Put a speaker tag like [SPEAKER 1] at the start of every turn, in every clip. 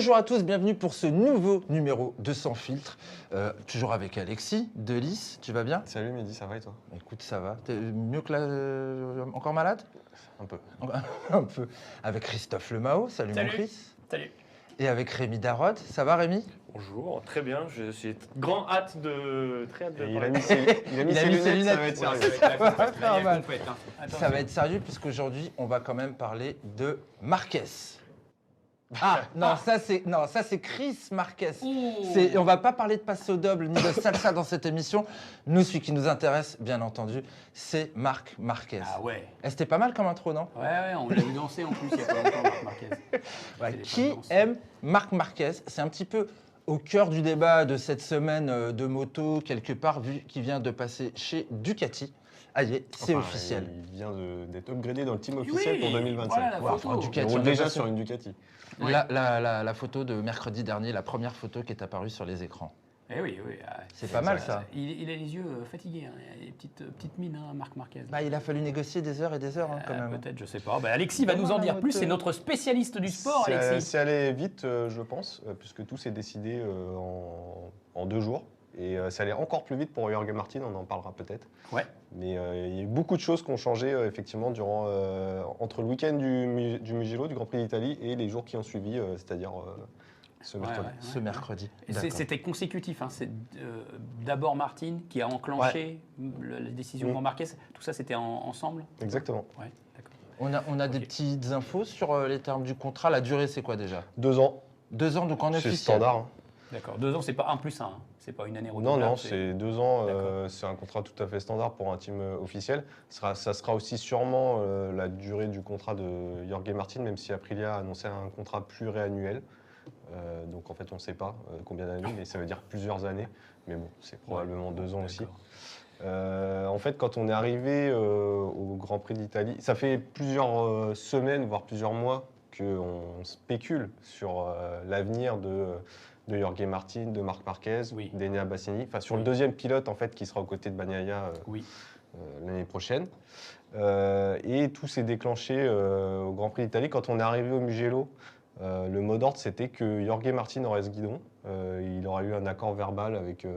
[SPEAKER 1] Bonjour à tous, bienvenue pour ce nouveau numéro de Sans Filtre. Toujours avec Alexis, Delis, tu vas bien?
[SPEAKER 2] Salut Mehdi, ça va et toi?
[SPEAKER 1] Écoute, ça va. T'es mieux que là, encore malade?
[SPEAKER 2] Un peu.
[SPEAKER 1] Un peu. Avec Christophe Lemao, salut mon Chris.
[SPEAKER 3] Salut.
[SPEAKER 1] Et avec Rémi Darod, ça va Rémi?
[SPEAKER 3] Bonjour, très bien. Je suis très hâte de
[SPEAKER 2] Et il
[SPEAKER 3] parler.
[SPEAKER 2] a mis ses lunettes, ça va être
[SPEAKER 3] Ouais,
[SPEAKER 2] sérieux.
[SPEAKER 3] ça va être la
[SPEAKER 1] Pas mal.
[SPEAKER 3] compète, hein.
[SPEAKER 1] Ça va être sérieux puisqu'aujourd'hui, on va quand même parler de Marquez. Ah, non, ça c'est Chris Marquez. On va pas parler de passe au double ni de salsa dans cette émission. Nous, celui qui nous intéresse, bien entendu, c'est Marc Marquez.
[SPEAKER 3] Ah ouais.
[SPEAKER 1] C'était pas mal comme intro, non?
[SPEAKER 3] Ouais, on l'a vu danser en plus il y a pas longtemps, Marc Marquez.
[SPEAKER 1] Ouais,
[SPEAKER 3] C'est des
[SPEAKER 1] qui
[SPEAKER 3] danses.
[SPEAKER 1] aime Marc Marquez? C'est un petit peu au cœur du débat de cette semaine de moto, quelque part, vu qu'il vient de passer chez Ducati. Aïe, c'est
[SPEAKER 2] Enfin,
[SPEAKER 1] officiel.
[SPEAKER 2] Il vient d'être upgradé dans le team officiel pour 2025.
[SPEAKER 3] Voilà la
[SPEAKER 1] Wow,
[SPEAKER 3] photo.
[SPEAKER 1] enfin, Ducati,
[SPEAKER 2] Il
[SPEAKER 1] on
[SPEAKER 2] roule
[SPEAKER 1] est
[SPEAKER 2] déjà
[SPEAKER 1] passé.
[SPEAKER 2] sur une Ducati.
[SPEAKER 3] Ouais.
[SPEAKER 1] La photo de mercredi dernier, la première photo qui est apparue sur les écrans.
[SPEAKER 3] Eh oui, oui.
[SPEAKER 1] C'est pas mal, ça.
[SPEAKER 3] Il a les yeux fatigués, hein. Il a des petites mines, hein, Marc Marquez.
[SPEAKER 1] Bah, il a fallu négocier des heures et des heures, hein, quand même.
[SPEAKER 3] Peut-être, je sais pas. Bah, Alexis va nous en dire plus. C'est notre spécialiste du sport, Alexis.
[SPEAKER 2] C'est allé vite, je pense, puisque tout s'est décidé en 2 jours. Et ça allait encore plus vite pour Jorge Martin, on en parlera peut-être.
[SPEAKER 3] Ouais.
[SPEAKER 2] Mais il y a eu beaucoup de choses qui ont changé effectivement entre le week-end du Mugello, du Grand Prix d'Italie, et les jours qui ont suivi, c'est-à-dire ce mercredi.
[SPEAKER 3] Ouais.
[SPEAKER 1] Ce mercredi.
[SPEAKER 3] Et
[SPEAKER 1] D'accord.
[SPEAKER 3] C'était consécutif. Hein. C'est d'abord Martin qui a enclenché la décision pour Marquez. Tout ça, c'était ensemble.
[SPEAKER 2] Exactement.
[SPEAKER 3] Ouais, d'accord.
[SPEAKER 1] On a des petites infos sur les termes du contrat. La durée, c'est quoi déjà?
[SPEAKER 2] 2 ans,
[SPEAKER 1] 2 ans, donc en
[SPEAKER 2] c'est
[SPEAKER 1] officiel.
[SPEAKER 2] standard. Hein.
[SPEAKER 3] D'accord. 2 ans, c'est pas 1 plus 1. Hein. C'est pas une année
[SPEAKER 2] Non,
[SPEAKER 3] renouvelable.
[SPEAKER 2] non, c'est 2 ans.
[SPEAKER 3] D'accord.
[SPEAKER 2] C'est un contrat tout à fait standard pour un team officiel. Ça sera aussi sûrement la durée du contrat de Jorge Martin, même si Aprilia a annoncé un contrat pluriannuel. Donc en fait, on ne sait pas combien d'années, mais ça veut dire plusieurs années. Mais bon, c'est probablement 2 ans aussi.
[SPEAKER 3] D'accord.
[SPEAKER 2] En fait, quand on est arrivé au Grand Prix d'Italie, ça fait plusieurs semaines, voire plusieurs mois, qu'on spécule sur l'avenir de Jorge Martin, de Marc Marquez,
[SPEAKER 3] Oui.
[SPEAKER 2] d'Enea Bassini, enfin sur le
[SPEAKER 3] Oui.
[SPEAKER 2] deuxième pilote en fait qui sera aux côtés de Bagnaia
[SPEAKER 3] Oui.
[SPEAKER 2] l'année prochaine. Et tout s'est déclenché au Grand Prix d'Italie. Quand on est arrivé au Mugello, le mot d'ordre c'était que Jorge Martin aurait ce guidon. Il aurait eu un accord verbal avec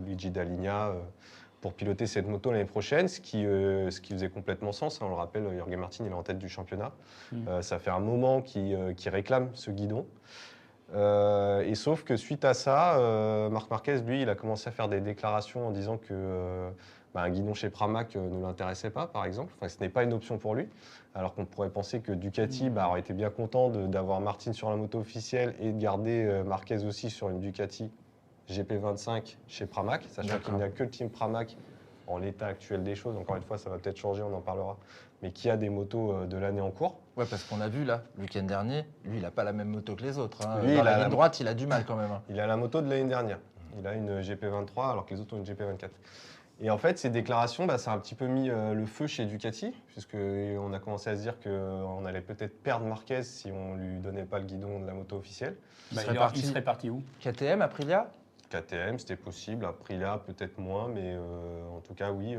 [SPEAKER 2] Luigi Dall'Igna pour piloter cette moto l'année prochaine, ce qui faisait complètement sens. On le rappelle, Jorge Martin il est en tête du championnat. Ça fait un moment qu'il réclame ce guidon. Et sauf que suite à ça, Marc Marquez, lui, il a commencé à faire des déclarations en disant que un guidon chez Pramac ne l'intéressait pas, par exemple. Enfin, ce n'est pas une option pour lui. Alors qu'on pourrait penser que Ducati aurait été bien content d'avoir Martin sur la moto officielle et de garder Marquez aussi sur une Ducati GP25 chez Pramac, sachant qu'il n'y a que le team Pramac en l'état actuel des choses. Encore une fois, ça va peut-être changer, on en parlera. Mais qui a des motos de l'année en cours.
[SPEAKER 1] Ouais, parce qu'on a vu là, le week-end dernier, lui, il n'a pas la même moto que les autres. Hein.
[SPEAKER 2] Lui,
[SPEAKER 1] Dans
[SPEAKER 2] il
[SPEAKER 1] la
[SPEAKER 2] a
[SPEAKER 1] ligne droite, il a du mal quand même. Hein.
[SPEAKER 2] Il a la moto de l'année dernière. Il a une GP23 alors que les autres ont une GP24. Et en fait, ces déclarations, ça a un petit peu mis le feu chez Ducati, puisqu'on a commencé à se dire qu'on allait peut-être perdre Marquez si on ne lui donnait pas le guidon de la moto officielle.
[SPEAKER 1] Il
[SPEAKER 3] Il serait parti où?
[SPEAKER 1] KTM, Aprilia?
[SPEAKER 2] KTM, c'était possible. Aprilia, peut-être moins, mais en tout cas, oui.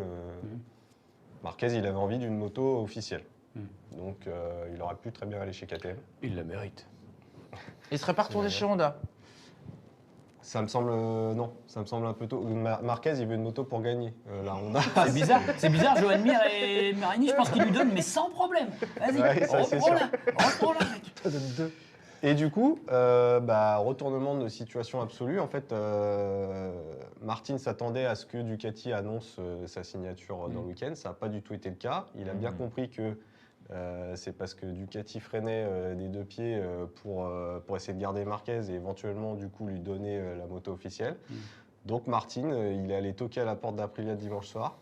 [SPEAKER 2] Marquez, il avait envie d'une moto officielle. Donc, il aurait pu très bien aller chez KTM.
[SPEAKER 3] Il la mérite.
[SPEAKER 1] Il serait pas retourné chez Honda?
[SPEAKER 2] Ça me semble non, ça me semble un peu tôt. Marquez, il veut une moto pour gagner. La Honda.
[SPEAKER 3] C'est bizarre, Johan Mir et Marini, je pense qu'ils lui donnent, mais sans problème. Vas-y,
[SPEAKER 2] Ouais, ça, c'est
[SPEAKER 3] reprends-la, mec.
[SPEAKER 1] Ça donne 2.
[SPEAKER 2] Et du coup, retournement de situation absolue. En fait, Martin s'attendait à ce que Ducati annonce sa signature dans le week-end. Ça n'a pas du tout été le cas. Il a bien compris que c'est parce que Ducati freinait des 2 pieds pour essayer de garder Marquez et éventuellement du coup lui donner la moto officielle. Donc Martin, il est allé toquer à la porte d'Aprilia dimanche soir.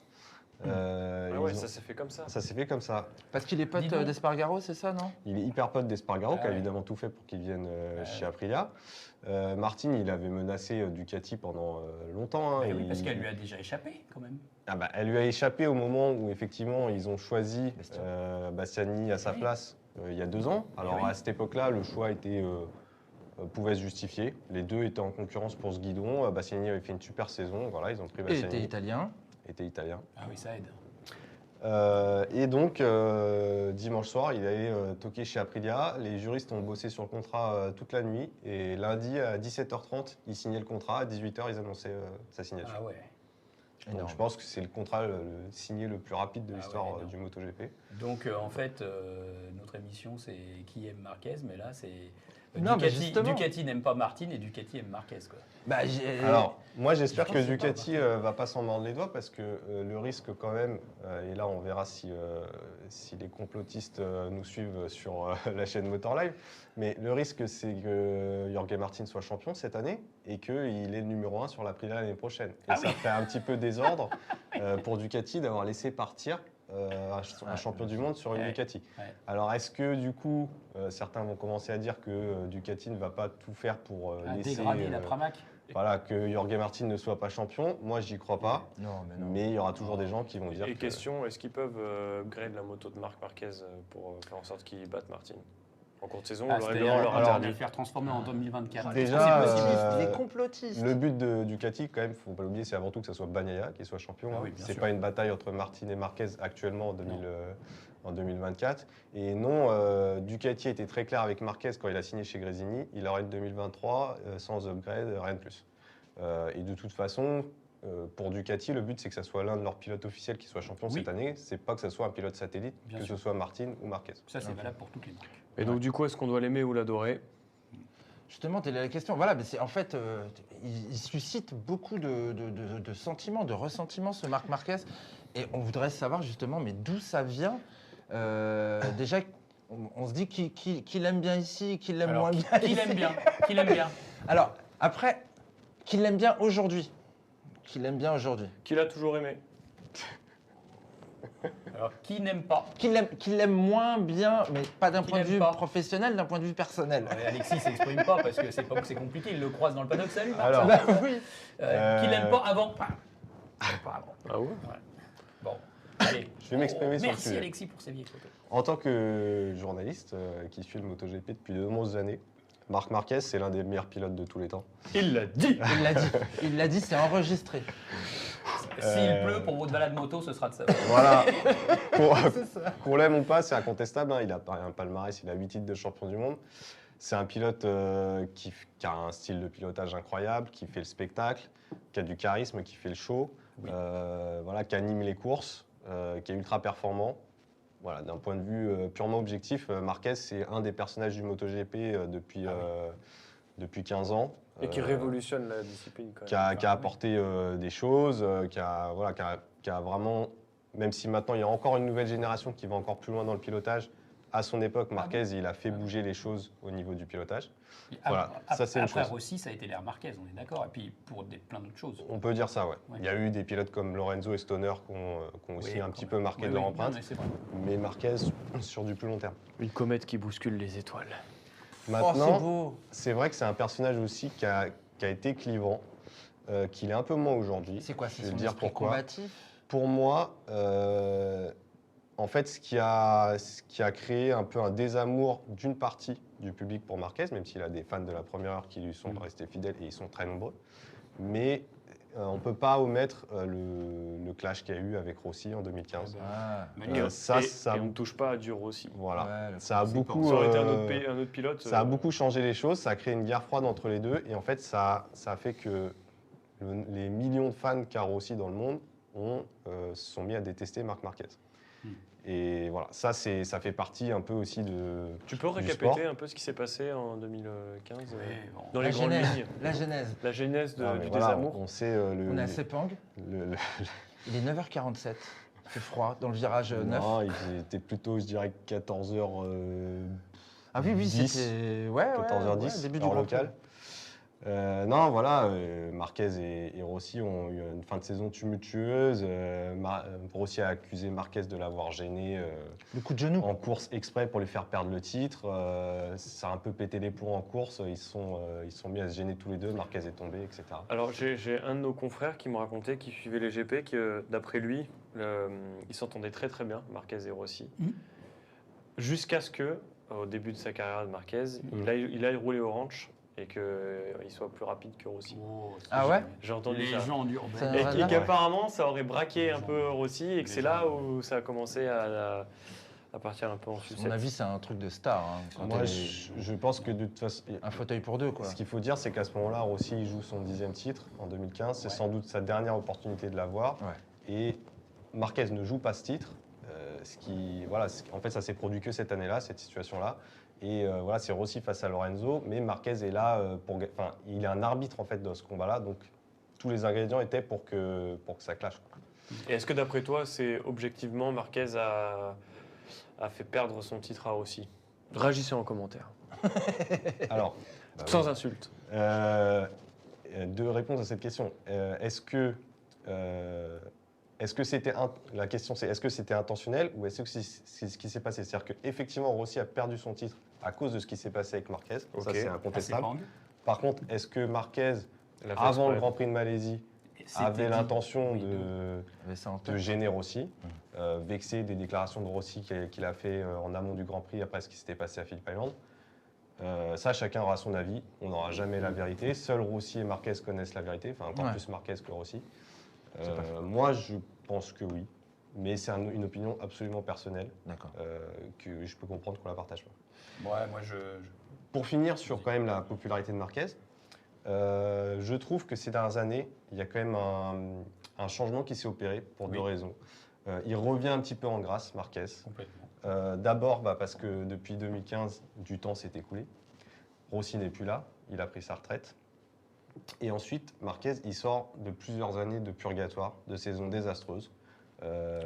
[SPEAKER 4] Ça s'est fait comme ça.
[SPEAKER 2] Ça s'est fait comme ça.
[SPEAKER 1] Parce qu'il est pote
[SPEAKER 3] Dis donc.
[SPEAKER 1] d'Espargaro, c'est ça, non?
[SPEAKER 2] Il est hyper pote d'Espargaro, qui a
[SPEAKER 3] ouais.
[SPEAKER 2] évidemment tout fait pour qu'il vienne chez Aprilia. Martin, il avait menacé Ducati pendant longtemps. Hein,
[SPEAKER 3] Oui,
[SPEAKER 2] et
[SPEAKER 3] parce qu'elle lui a déjà échappé, quand même.
[SPEAKER 2] elle lui a échappé au moment où effectivement ils ont choisi Bastiani à sa
[SPEAKER 3] Oui.
[SPEAKER 2] place il y a 2 ans. Alors
[SPEAKER 3] oui.
[SPEAKER 2] à cette époque-là, le choix pouvait se justifier. Les deux étaient en concurrence pour ce guidon. Bastiani avait fait une super saison. Voilà, ils ont pris
[SPEAKER 1] Il
[SPEAKER 2] Bastiani.
[SPEAKER 1] était italien.
[SPEAKER 2] Était italien.
[SPEAKER 3] Ah oui, ça aide.
[SPEAKER 2] Et donc, dimanche soir, il allait toquer chez Aprilia. Les juristes ont bossé sur le contrat toute la nuit. Et lundi, à 17h30, ils signaient le contrat. À 18h, ils annonçaient sa signature.
[SPEAKER 3] Ah ouais.
[SPEAKER 2] Donc, je pense que c'est le contrat signé le plus rapide de l'histoire du MotoGP.
[SPEAKER 3] Donc, en fait, notre émission, c'est qui aime Marquez, mais là, c'est.
[SPEAKER 1] Non, mais
[SPEAKER 3] Ducati,
[SPEAKER 1] justement.
[SPEAKER 3] Ducati n'aime pas Martin et Ducati aime Marquez, quoi.
[SPEAKER 1] Bah,
[SPEAKER 2] Alors, moi j'espère
[SPEAKER 1] Je
[SPEAKER 2] que
[SPEAKER 1] pense que c'est
[SPEAKER 2] Ducati va pas s'en mordre les doigts parce que le risque quand même, et là on verra si les complotistes nous suivent sur la chaîne Motor Live, mais le risque c'est que Jorge Martin soit champion cette année et qu'il est le numéro 1 sur l'Aprilia l'année prochaine. Et ça fait un petit peu désordre pour Ducati d'avoir laissé partir un champion du monde sur une Ducati.
[SPEAKER 3] Ouais.
[SPEAKER 2] Alors est-ce que du coup, certains vont commencer à dire que Ducati ne va pas tout faire pour laisser...
[SPEAKER 3] dégrader la Pramac.
[SPEAKER 2] Voilà, que Jorge Martin ne soit pas champion, moi j'y crois pas.
[SPEAKER 1] Non, mais non.
[SPEAKER 2] Mais il y aura toujours des gens qui vont dire
[SPEAKER 4] Et
[SPEAKER 2] que...
[SPEAKER 4] question, est-ce qu'ils peuvent upgrade la moto de Marc Marquez pour faire en sorte qu'il batte Martin? En cours de saison, le règlement leur
[SPEAKER 3] de
[SPEAKER 4] interdit.
[SPEAKER 3] le faire transformer en 2024.
[SPEAKER 2] Déjà,
[SPEAKER 3] C'est possible.
[SPEAKER 1] Les complotistes.
[SPEAKER 2] Le but de Ducati, quand même, faut pas l'oublier, c'est avant tout que ce soit Bagnaia qui soit champion.
[SPEAKER 3] Ah oui, bien
[SPEAKER 2] C'est
[SPEAKER 3] sûr.
[SPEAKER 2] pas une bataille entre Martin et Marquez actuellement en 2024. Et non, Ducati a été très clair avec Marquez quand il a signé chez Gresini. Il aurait une 2023 sans upgrade, rien de plus. Et de toute façon, pour Ducati, le but c'est que ce soit l'un de leurs pilotes officiels qui soit champion cette année. C'est pas que ce soit un pilote satellite,
[SPEAKER 3] Bien
[SPEAKER 2] que
[SPEAKER 3] sûr.
[SPEAKER 2] ce soit Martin ou Marquez.
[SPEAKER 3] Ça, c'est valable pour toutes les marques.
[SPEAKER 4] Et donc, du coup, est-ce qu'on doit l'aimer ou l'adorer?
[SPEAKER 1] Justement, telle est la question. Voilà, mais c'est en fait, il suscite beaucoup de sentiments, de ressentiments, ce Marc Marquez. Et on voudrait savoir justement, mais d'où ça vient. Déjà, on se dit qu'il aime bien ici, qu'il l'aime moins bien.
[SPEAKER 3] Qu'il aime bien. Qu'il aime bien.
[SPEAKER 1] Alors, après, qu'il l'aime bien aujourd'hui. Qu'il aime bien aujourd'hui.
[SPEAKER 4] Qu'il a toujours aimé.
[SPEAKER 3] Alors, qui n'aime pas?
[SPEAKER 1] Qu'il l'aime moins bien, mais pas d'un
[SPEAKER 3] Qu'il
[SPEAKER 1] point de
[SPEAKER 3] aime
[SPEAKER 1] vue
[SPEAKER 3] pas.
[SPEAKER 1] professionnel, d'un point de vue personnel.
[SPEAKER 3] Ouais, Alexis s'exprime pas parce que c'est compliqué. Il le croise dans le paddock. Salut, Marc.
[SPEAKER 2] Alors,
[SPEAKER 1] Bah oui.
[SPEAKER 3] Qu'il n'aime pas avant. Pas avant.
[SPEAKER 4] Ah ouais?
[SPEAKER 3] Bon, allez.
[SPEAKER 2] Je vais m'exprimer sur le
[SPEAKER 3] Merci
[SPEAKER 2] sujet.
[SPEAKER 3] Alexis pour ces vieilles photos.
[SPEAKER 2] En tant que journaliste qui suit le MotoGP depuis de nombreuses années, Marc Marquez, c'est l'un des meilleurs pilotes de tous les temps.
[SPEAKER 4] Il l'a dit.
[SPEAKER 1] Il l'a dit. Il l'a dit, c'est enregistré.
[SPEAKER 3] S'il pleut pour votre balade moto, ce sera de ça.
[SPEAKER 2] Voilà.
[SPEAKER 1] C'est ça.
[SPEAKER 2] Qu'on l'aime ou pas, c'est incontestable. Hein. Il a un palmarès, il a 8 titres de champion du monde. C'est un pilote qui a un style de pilotage incroyable, qui fait le spectacle, qui a du charisme, qui fait le show, voilà, qui anime les courses, qui est ultra performant. Voilà, d'un point de vue purement objectif, Marquez, c'est un des personnages du MotoGP depuis 15 ans.
[SPEAKER 4] Et qui révolutionne la discipline quand même.
[SPEAKER 2] Qui a apporté des choses, qui a vraiment, même si maintenant il y a encore une nouvelle génération qui va encore plus loin dans le pilotage, à son époque, Marquez, il a fait bouger les choses au niveau du pilotage. Voilà, ça c'est une
[SPEAKER 3] Après
[SPEAKER 2] chose.
[SPEAKER 3] Rossi, ça a été l'ère Marquez, on est d'accord. Et puis pour plein d'autres choses.
[SPEAKER 2] On peut dire ça, ouais.
[SPEAKER 3] Ouais.
[SPEAKER 2] Il y a eu des pilotes comme Lorenzo et Stoner qui ont aussi un petit peu marqué
[SPEAKER 3] Oui,
[SPEAKER 2] leur
[SPEAKER 3] oui,
[SPEAKER 2] empreinte,
[SPEAKER 3] non, mais c'est vrai.
[SPEAKER 2] mais Marquez sur du plus long terme.
[SPEAKER 4] Une comète qui bouscule les étoiles.
[SPEAKER 1] Oh, c'est
[SPEAKER 2] Maintenant,
[SPEAKER 1] beau.
[SPEAKER 2] c'est vrai que c'est un personnage aussi qui a été clivant, qu'il est un peu moins aujourd'hui.
[SPEAKER 1] C'est quoi,
[SPEAKER 2] Je
[SPEAKER 1] c'est
[SPEAKER 2] vais
[SPEAKER 1] son
[SPEAKER 2] te dire
[SPEAKER 1] esprit
[SPEAKER 2] pourquoi.
[SPEAKER 1] combatif?
[SPEAKER 2] Pour moi, en fait, ce qui a créé un peu un désamour d'une partie du public pour Marquez, même s'il a des fans de la première heure qui lui sont restés fidèles et ils sont très nombreux. Mais on ne peut pas omettre le clash qu'il y a eu avec Rossi en 2015.
[SPEAKER 1] Ah.
[SPEAKER 2] Ça,
[SPEAKER 4] Et on ne touche pas à dur aussi.
[SPEAKER 2] voilà.
[SPEAKER 1] Ouais, le
[SPEAKER 2] Ça a
[SPEAKER 1] principe,
[SPEAKER 2] beaucoup,
[SPEAKER 4] Ça aurait été un autre pilote.
[SPEAKER 2] ça a beaucoup changé les choses, ça a créé une guerre froide entre les deux, et en fait, ça a fait que les millions de fans qu'a Rossi dans le monde se sont mis à détester Marc Marquez. Et voilà, ça fait partie un peu aussi de.
[SPEAKER 4] Tu peux
[SPEAKER 2] du
[SPEAKER 4] récapituler
[SPEAKER 2] sport.
[SPEAKER 4] un peu ce qui s'est passé en 2015
[SPEAKER 3] bon.
[SPEAKER 4] dans
[SPEAKER 1] La
[SPEAKER 4] les grandes
[SPEAKER 1] genèse.
[SPEAKER 4] lignes?
[SPEAKER 1] La genèse.
[SPEAKER 4] La genèse
[SPEAKER 2] Ah, mais
[SPEAKER 4] du
[SPEAKER 2] voilà,
[SPEAKER 4] désamour.
[SPEAKER 2] on sait
[SPEAKER 1] On est à Sepang.
[SPEAKER 2] le-
[SPEAKER 1] Il est 9h47. Il fait froid dans le virage 9.
[SPEAKER 2] non, il était plutôt, je dirais, 14h.
[SPEAKER 1] Ah oui,
[SPEAKER 2] 10,
[SPEAKER 1] c'était... Ouais,
[SPEAKER 2] 14h10,
[SPEAKER 1] début du
[SPEAKER 2] heure
[SPEAKER 1] Grand
[SPEAKER 2] locale. Non, voilà, Marquez et Rossi ont eu une fin de saison tumultueuse. Rossi a accusé Marquez de l'avoir gêné
[SPEAKER 1] Le coup de genou.
[SPEAKER 2] en course exprès pour lui faire perdre le titre. Ça a un peu pété les plombs en course. Ils se sont mis à se gêner tous les deux. Marquez est tombé, etc.
[SPEAKER 4] Alors j'ai un de nos confrères qui me racontait, qui suivait les GP, que d'après lui, ils s'entendaient très très bien, Marquez et Rossi. Jusqu'à ce que, au début de sa carrière de Marquez, il aille rouler au ranch et qu'il soit plus rapide que Rossi.
[SPEAKER 3] Oh, c'est
[SPEAKER 1] Ah ouais?
[SPEAKER 4] J'ai entendu ça.
[SPEAKER 3] Légende
[SPEAKER 1] Ça
[SPEAKER 3] urbaine.
[SPEAKER 1] n'a
[SPEAKER 4] Et
[SPEAKER 1] rien à
[SPEAKER 4] qu'apparemment, ça aurait braqué un peu Rossi et que c'est là
[SPEAKER 3] Légende.
[SPEAKER 4] où ça a commencé à partir un peu en
[SPEAKER 1] À
[SPEAKER 4] sucette.
[SPEAKER 1] mon avis, c'est un truc de star. Hein, quand
[SPEAKER 2] Moi,
[SPEAKER 1] elle est-
[SPEAKER 2] je pense que de toute façon,
[SPEAKER 1] Un fauteuil pour deux, quoi.
[SPEAKER 2] ce qu'il faut dire, c'est qu'à ce moment-là, Rossi il joue son 10e titre en 2015. C'est
[SPEAKER 3] Ouais.
[SPEAKER 2] sans doute sa dernière opportunité de l'avoir.
[SPEAKER 1] Ouais.
[SPEAKER 2] Et Marquez ne joue pas ce titre. En fait, ça s'est produit que cette année-là, cette situation-là. Et voilà, c'est Rossi face à Lorenzo. Mais Marquez est là il est un arbitre en fait dans ce combat-là. Donc tous les ingrédients étaient pour que ça clash.
[SPEAKER 4] Et est-ce que d'après toi, c'est objectivement Marquez a fait perdre son titre à Rossi? Réagissez en commentaire.
[SPEAKER 2] Alors,
[SPEAKER 4] Sans insulte.
[SPEAKER 2] deux réponses à cette question. La question c'est est-ce que c'était intentionnel ou est-ce que c'est ce qui s'est passé? C'est-à-dire qu'effectivement Rossi a perdu son titre à cause de ce qui s'est passé avec Marquez.
[SPEAKER 4] Ok.
[SPEAKER 2] Ça c'est
[SPEAKER 3] Assez
[SPEAKER 2] incontestable.
[SPEAKER 3] bang.
[SPEAKER 2] Par contre, est-ce que Marquez,
[SPEAKER 4] Il a fait
[SPEAKER 2] avant le
[SPEAKER 4] exprès.
[SPEAKER 2] Grand Prix de Malaisie,
[SPEAKER 3] C'était
[SPEAKER 2] avait
[SPEAKER 3] dit.
[SPEAKER 2] l'intention
[SPEAKER 3] Oui,
[SPEAKER 1] Mais ça en
[SPEAKER 2] de
[SPEAKER 1] tête.
[SPEAKER 2] gêner Rossi, vexé des déclarations de Rossi qu'il a fait en amont du Grand Prix après ce qui s'était passé à Phillip Island? Ça, chacun aura son avis. On n'aura jamais la vérité. Seuls Rossi et Marquez connaissent la vérité, enfin encore
[SPEAKER 1] Ouais.
[SPEAKER 2] plus Marquez que Rossi.
[SPEAKER 1] C'est pas faux.
[SPEAKER 2] Moi, je pense que oui, mais c'est une opinion absolument personnelle
[SPEAKER 1] D'accord.
[SPEAKER 2] que je peux comprendre qu'on la partage pas.
[SPEAKER 3] Ouais, moi je.
[SPEAKER 2] Pour finir sur quand même la popularité de Marquez, je trouve que ces dernières années, il y a quand même un changement qui s'est opéré pour deux raisons. Il revient un petit peu en grâce, Marquez.
[SPEAKER 3] Complètement.
[SPEAKER 2] D'abord parce que depuis 2015, du temps s'est écoulé. Rossi n'est plus là, il a pris sa retraite. Et ensuite, Marquez, il sort de plusieurs années de purgatoire, de saisons désastreuses.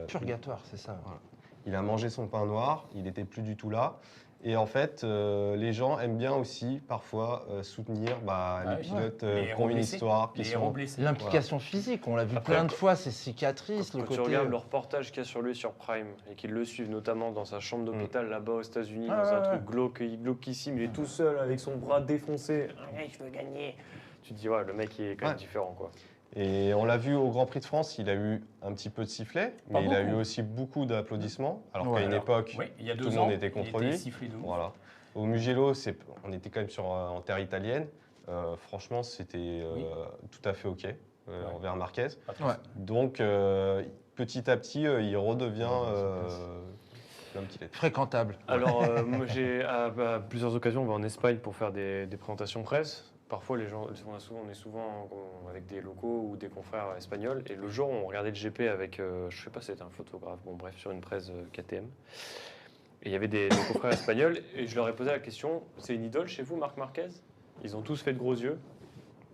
[SPEAKER 1] Purgatoire, c'est ça.
[SPEAKER 2] Voilà. Il a mangé son pain noir, il n'était plus du tout là. Et en fait, les gens aiment bien aussi parfois soutenir les
[SPEAKER 3] oui.
[SPEAKER 2] pilotes
[SPEAKER 3] Les
[SPEAKER 2] qui
[SPEAKER 3] héros
[SPEAKER 2] ont une
[SPEAKER 3] blessés.
[SPEAKER 2] histoire, qui
[SPEAKER 3] Les héros
[SPEAKER 2] sont...
[SPEAKER 3] blessés.
[SPEAKER 1] L'implication physique, on l'a vu
[SPEAKER 4] Après,
[SPEAKER 1] plein de fois, ces cicatrices, le
[SPEAKER 4] Quand tu
[SPEAKER 1] côté.
[SPEAKER 4] regardes le reportage qu'il y a sur lui sur Prime et qu'ils le suivent notamment dans sa chambre d'hôpital là-bas aux États-Unis,
[SPEAKER 1] Ah,
[SPEAKER 4] dans un
[SPEAKER 1] ouais,
[SPEAKER 4] truc glauquissime, il est tout seul avec son bras défoncé. Ouais, je veux gagner. Tu te dis, ouais, le mec il est quand même différent quoi.
[SPEAKER 2] Et on l'a vu au Grand Prix de France, il a eu un petit peu de sifflet, mais il a eu
[SPEAKER 3] beaucoup.
[SPEAKER 2] aussi beaucoup d'applaudissements. Alors
[SPEAKER 1] Ouais.
[SPEAKER 2] qu'à une époque,
[SPEAKER 3] Oui, il y a
[SPEAKER 2] tout
[SPEAKER 3] 2
[SPEAKER 2] le
[SPEAKER 3] ans,
[SPEAKER 2] monde était contre lui.
[SPEAKER 3] sifflé de ouf.
[SPEAKER 2] Voilà. Au Mugello, on était quand même en terre italienne. Franchement, c'était tout à fait OK envers Marquez.
[SPEAKER 3] Pas trop.
[SPEAKER 1] Ouais.
[SPEAKER 2] Donc, petit à petit, il redevient l'homme qu'il était.
[SPEAKER 1] Fréquentable.
[SPEAKER 4] Alors, moi, j'ai à plusieurs occasions, on va en Espagne pour faire des présentations presse. Parfois, les gens, on est souvent avec des locaux ou des confrères espagnols. Et le jour où on regardait le GP avec, je sais pas, c'était un photographe, bon bref, sur une presse KTM. Et il y avait des confrères espagnols et je leur ai posé la question, c'est une idole chez vous, Marc Marquez? Ils ont tous fait de gros yeux.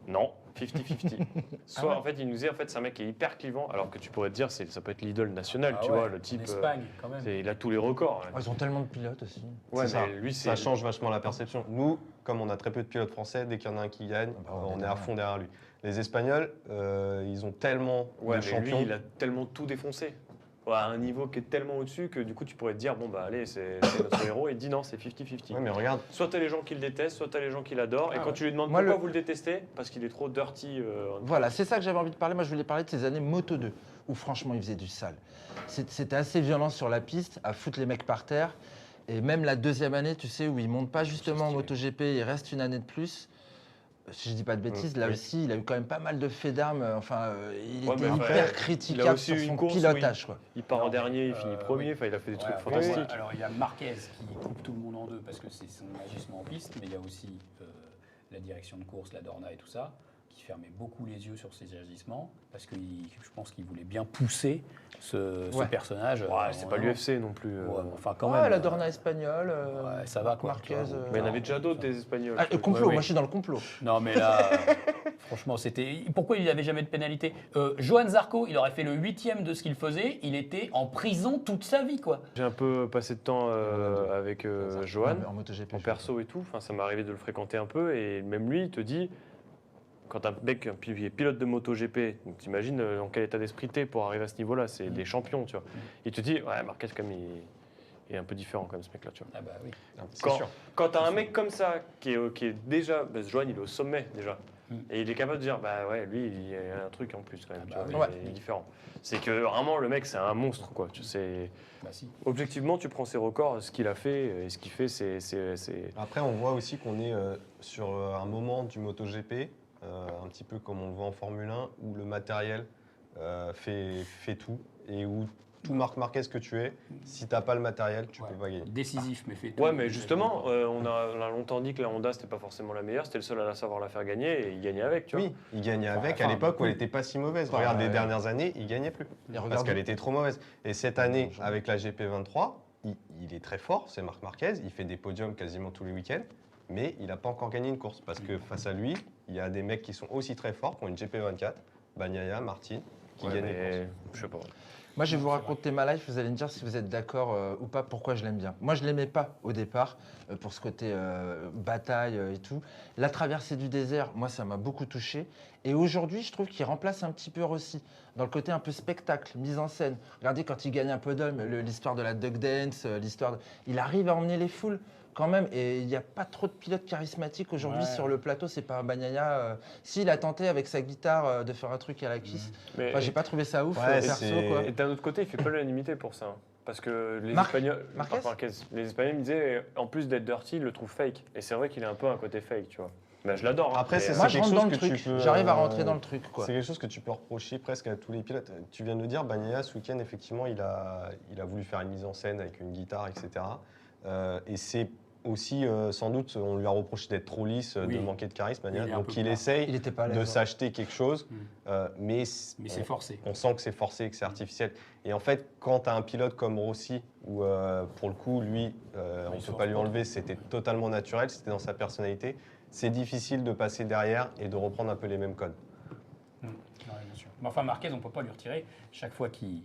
[SPEAKER 4] Non, 50-50. Soit
[SPEAKER 1] ouais.
[SPEAKER 4] en fait, il nous disait, en fait, c'est un mec qui est hyper clivant, alors que tu pourrais te dire, ça peut être l'idole nationale,
[SPEAKER 3] Ah
[SPEAKER 4] tu
[SPEAKER 3] ouais,
[SPEAKER 4] vois, le type.
[SPEAKER 3] En Espagne, quand même.
[SPEAKER 4] Il a tous les records.
[SPEAKER 1] Oh, ils ont tellement de pilotes aussi.
[SPEAKER 4] Ouais,
[SPEAKER 2] C'est
[SPEAKER 4] mais
[SPEAKER 2] ça.
[SPEAKER 4] lui, c'est.
[SPEAKER 2] Ça change vachement la perception. Nous, comme on a très peu de pilotes français, dès qu'il y en a un qui gagne,
[SPEAKER 1] Bah,
[SPEAKER 2] on est à
[SPEAKER 1] derrière.
[SPEAKER 2] fond derrière lui. Les Espagnols, ils ont tellement
[SPEAKER 4] Ouais,
[SPEAKER 2] de
[SPEAKER 4] mais
[SPEAKER 2] champions.
[SPEAKER 4] lui, il a tellement tout défoncé. Ouais, à un niveau qui est tellement au-dessus que du coup, tu pourrais te dire, bon, bah allez, c'est notre héros. Et il dit non, c'est 50-50.
[SPEAKER 2] Ouais, mais regarde,
[SPEAKER 4] Soit t'as les gens qui le détestent, soit t'as les gens qui l'adorent. Et
[SPEAKER 3] Ah
[SPEAKER 4] quand
[SPEAKER 3] ouais.
[SPEAKER 4] tu lui demandes
[SPEAKER 1] Moi,
[SPEAKER 4] pourquoi
[SPEAKER 1] le-
[SPEAKER 4] vous le détestez, parce qu'il est trop dirty.
[SPEAKER 1] Voilà, c'est ça que j'avais envie de parler. Moi, je voulais parler de ces années Moto 2, où franchement, ils faisaient du sale. C'était assez violent sur la piste, à foutre les mecs par terre. Et même la deuxième année, tu sais, où ils montent pas justement en MotoGP, il reste une année de plus. Si je dis pas de bêtises, là
[SPEAKER 2] oui.
[SPEAKER 1] aussi, il a eu quand même pas mal de faits d'armes. Enfin, il
[SPEAKER 4] Ouais,
[SPEAKER 1] était
[SPEAKER 4] mais
[SPEAKER 1] hyper
[SPEAKER 4] après, il a
[SPEAKER 1] critiquable
[SPEAKER 4] aussi
[SPEAKER 1] sur
[SPEAKER 4] eu une
[SPEAKER 1] son
[SPEAKER 4] course où
[SPEAKER 1] pilotage. Quoi.
[SPEAKER 4] Il part en
[SPEAKER 3] Non,
[SPEAKER 4] dernier, il finit premier.
[SPEAKER 3] oui.
[SPEAKER 4] Enfin, il a fait des trucs
[SPEAKER 3] Ouais,
[SPEAKER 4] fantastiques.
[SPEAKER 3] Alors, il y a Marquez qui coupe tout le monde en deux parce que c'est son agissement en piste, mais il y a aussi la direction de course, la Dorna et tout ça, qui fermait beaucoup les yeux sur ses agissements parce que je pense qu'il voulait bien pousser ce
[SPEAKER 1] Ouais.
[SPEAKER 3] personnage.
[SPEAKER 4] Ouais, c'est pas l'UFC non plus.
[SPEAKER 3] Ouais, enfin, quand
[SPEAKER 1] Ouais,
[SPEAKER 3] même.
[SPEAKER 1] la Dorna espagnole.
[SPEAKER 3] Ouais, ça va quoi.
[SPEAKER 1] Marquez.
[SPEAKER 3] tu vois.
[SPEAKER 4] Mais il y en avait déjà d'autres, des Espagnols.
[SPEAKER 1] Ah, le complot,
[SPEAKER 3] Ouais,
[SPEAKER 1] moi je suis dans le complot.
[SPEAKER 3] Non, mais là, franchement, c'était. Pourquoi il n'avait jamais de pénalité Johan Zarco, il aurait fait le 8e de ce qu'il faisait. Il était en prison toute sa vie, quoi.
[SPEAKER 4] J'ai un peu passé de temps avec Johan,
[SPEAKER 1] En MotoGP.
[SPEAKER 4] en perso et tout. Enfin, ça m'est arrivé de le fréquenter un peu. Et même lui, il te dit, quand un mec qui est pilote de MotoGP, donc t'imagines dans quel état d'esprit t'es pour arriver à ce niveau-là. C'est des champions, tu vois. Il te dit, ouais, Marquez, comme il est un peu différent, comme ce mec-là, tu vois.
[SPEAKER 3] Ah bah oui.
[SPEAKER 2] c'est
[SPEAKER 4] Quand,
[SPEAKER 2] sûr.
[SPEAKER 4] quand t'as un mec comme ça qui est déjà, Johan il est au sommet déjà, Et il est capable de dire, bah ouais, lui, il y a un truc en plus quand même.
[SPEAKER 3] Ah bah
[SPEAKER 4] tu vois,
[SPEAKER 1] oui.
[SPEAKER 4] il est différent. C'est que vraiment, le mec, c'est un monstre, quoi.
[SPEAKER 3] Bah si.
[SPEAKER 4] Objectivement, tu prends ses records, ce qu'il a fait, et ce qu'il fait, c'est.
[SPEAKER 2] Après, on voit aussi qu'on est sur un moment du MotoGP, un petit peu comme on le voit en Formule 1, où le matériel fait tout et où tout Marc Marquez que tu es, si t'as pas le matériel, tu
[SPEAKER 3] Ouais.
[SPEAKER 2] peux pas gagner.
[SPEAKER 3] Décisif, mais fait.
[SPEAKER 4] Ouais, mais justement, on a longtemps dit que la Honda, c'était pas forcément la meilleure, c'était le seul à la savoir la faire gagner, et il gagnait avec, tu vois.
[SPEAKER 2] Oui, il gagnait avec
[SPEAKER 3] Enfin,
[SPEAKER 2] à l'époque où
[SPEAKER 3] oui.
[SPEAKER 2] elle n'était pas si mauvaise.
[SPEAKER 1] Enfin,
[SPEAKER 2] Regarde, les
[SPEAKER 1] ouais.
[SPEAKER 2] dernières années, il gagnait plus.
[SPEAKER 1] Et
[SPEAKER 2] Parce
[SPEAKER 1] regarde-
[SPEAKER 2] qu'elle était trop mauvaise. Et cette année, avec la GP23, il est très fort, c'est Marc Marquez. Il fait des podiums quasiment tous les week-ends. Mais il n'a pas encore gagné une course. Parce que face à lui, il y a des mecs qui sont aussi très forts, qui ont une GP24, Bagnaia, Martin, qui
[SPEAKER 4] Ouais,
[SPEAKER 2] gagnent les
[SPEAKER 4] mais
[SPEAKER 2] courses.
[SPEAKER 4] je sais pas.
[SPEAKER 1] Moi, je vais vous
[SPEAKER 3] C'est
[SPEAKER 1] raconter ma life, vous allez me dire si vous êtes d'accord ou pas, pourquoi je l'aime bien. Moi, je l'aimais pas au départ, pour ce côté bataille et tout. La traversée du désert, moi, ça m'a beaucoup touché. Et aujourd'hui, je trouve qu'il remplace un petit peu Rossi, dans le côté un peu spectacle, mise en scène. Regardez quand il gagne un podium, l'histoire de la duck dance, il arrive à emmener les foules quand même. Et il n'y a pas trop de pilotes charismatiques aujourd'hui
[SPEAKER 3] Ouais.
[SPEAKER 1] sur le plateau. C'est pas un Bagnaia. S'il a tenté avec sa guitare de faire un truc à la Kiss,
[SPEAKER 4] Mais,
[SPEAKER 1] enfin, j'ai pas trouvé ça ouf,
[SPEAKER 2] Ouais,
[SPEAKER 1] perso,
[SPEAKER 2] c'est-
[SPEAKER 1] quoi.
[SPEAKER 4] et d'un autre côté, il fait pas l'unanimité pour ça. Hein. Parce que les
[SPEAKER 1] Marc-
[SPEAKER 4] Espagnols,
[SPEAKER 1] Marquez
[SPEAKER 4] les Espagnols me disaient, en plus d'être dirty, ils le trouvent fake. Et c'est vrai qu'il a un peu un côté fake, tu vois. Ben, je l'adore. hein.
[SPEAKER 2] Après,
[SPEAKER 4] Et,
[SPEAKER 2] c'est
[SPEAKER 1] Moi,
[SPEAKER 2] quelque
[SPEAKER 1] je rentre
[SPEAKER 2] chose
[SPEAKER 1] dans le
[SPEAKER 2] que tu
[SPEAKER 1] truc.
[SPEAKER 2] peux,
[SPEAKER 1] J'arrive à rentrer dans le truc, quoi.
[SPEAKER 2] C'est quelque chose que tu peux reprocher presque à tous les pilotes. Tu viens de le dire, Bagnaia, ce week-end, effectivement, il a voulu faire une mise en scène avec une guitare, etc. Et c'est aussi, sans doute, on lui a reproché d'être trop lisse,
[SPEAKER 3] Oui.
[SPEAKER 2] de manquer de charisme, Bagnaia.
[SPEAKER 3] Il est un
[SPEAKER 2] Donc
[SPEAKER 3] peu
[SPEAKER 2] il
[SPEAKER 3] plat.
[SPEAKER 2] essaye
[SPEAKER 1] Il était pas à l'aise,
[SPEAKER 2] de
[SPEAKER 1] hein.
[SPEAKER 2] s'acheter quelque chose, mais
[SPEAKER 3] c'est forcé.
[SPEAKER 2] on sent que c'est forcé, que c'est artificiel. Et en fait, quand tu as un pilote comme Rossi, où pour le coup, lui, on ne peut
[SPEAKER 3] sort
[SPEAKER 2] pas lui
[SPEAKER 3] pas
[SPEAKER 2] enlever, c'était totalement naturel, c'était dans sa personnalité, c'est difficile de passer derrière et de reprendre un peu les mêmes codes.
[SPEAKER 3] Ouais, bien sûr. Mais enfin, Marquez, on ne peut pas lui retirer. Chaque fois qu'il